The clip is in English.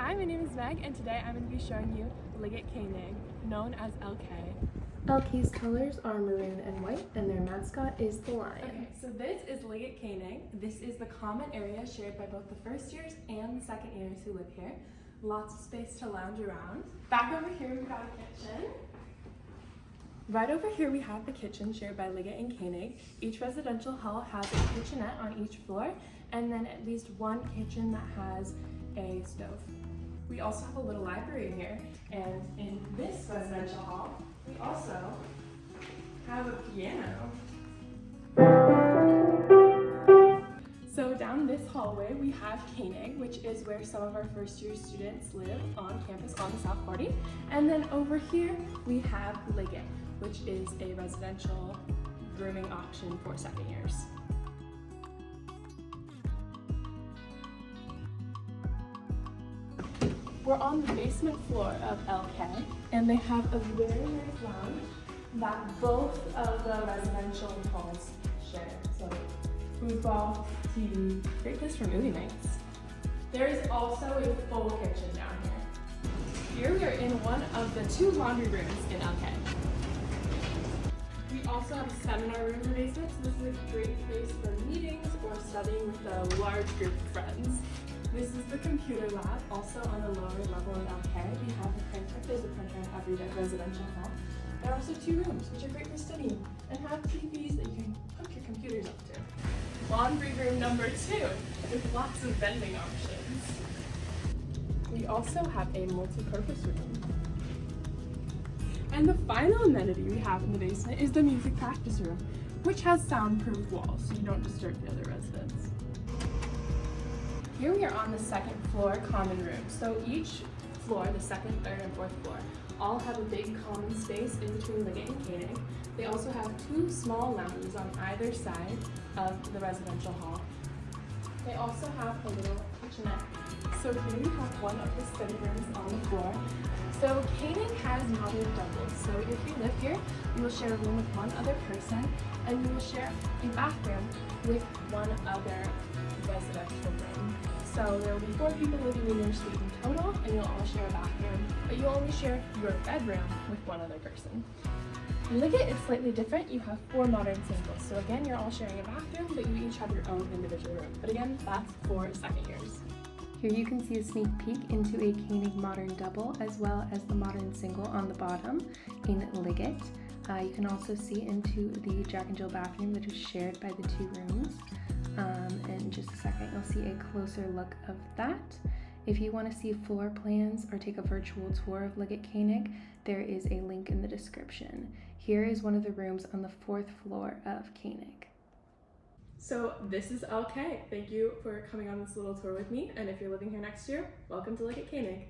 Hi, my name is Meg, and today I'm going to be showing you Liggett Koenig, known as LK. LK's colors are maroon and white, and their mascot is the lion. Okay, so this is Liggett Koenig. This is the common area shared by both the first years and the second years who live here. Lots of space to lounge around. Back over here we've got a kitchen. Right over here we have the kitchen shared by Liggett and Koenig. Each residential hall has a kitchenette on each floor, and then at least one kitchen that has a stove. We also have a little library here, and in this residential hall, we also have a piano. So down this hallway, we have Koenig, which is where some of our first year students live on campus on the South 40. And then over here, we have Liggett, which is a residential rooming auction for second years. We're on the basement floor of LK, and they have a very nice lounge that both of the residential halls share. So foosball, TV, great place for movie nights. There is also a full kitchen down here. Here we are in one of the two laundry rooms in LK. We also have a seminar room in the basement, so this is a great place for meetings or studying with a large group of friends. This is the computer lab, also on the lower level in LK. We have a printer. There's a printer in every residential hall. There are also two rooms, which are great for studying, and have TVs that you can hook your computers up to. Laundry room number 2, with lots of vending options. We also have a multi-purpose room. And the final amenity we have in the basement is the music practice room, which has soundproof walls so you don't disturb the other residents. Here we are on the second floor common room. So each floor, the second, third, and fourth floor, all have a big common space in between Liggett and Koenig. They also have two small lounges on either side of the residential hall. They also have a little kitchenette. So here we have one of the study rooms on the floor. So Koenig has modern doubles. So if you live here, you will share a room with one other person, and you will share a bathroom with one other residential room. So there will be 4 people living in your suite in total, and you'll all share a bathroom, but you'll only share your bedroom with one other person. In Liggett, it's slightly different. You have 4 modern singles. So again, you're all sharing a bathroom, but you each have your own individual room. But again, that's for second years. Here you can see a sneak peek into a Koenig modern double as well as the modern single on the bottom in Liggett. You can also see into the Jack and Jill bathroom that is shared by the 2 rooms. In just a second, you'll see a closer look of that. If you want to see floor plans or take a virtual tour of Liggett Koenig, there is a link in the description. Here is one of the rooms on the 4th floor of Koenig. So this is LK. Thank you for coming on this little tour with me, and if you're living here next year, welcome to Liggett Koenig.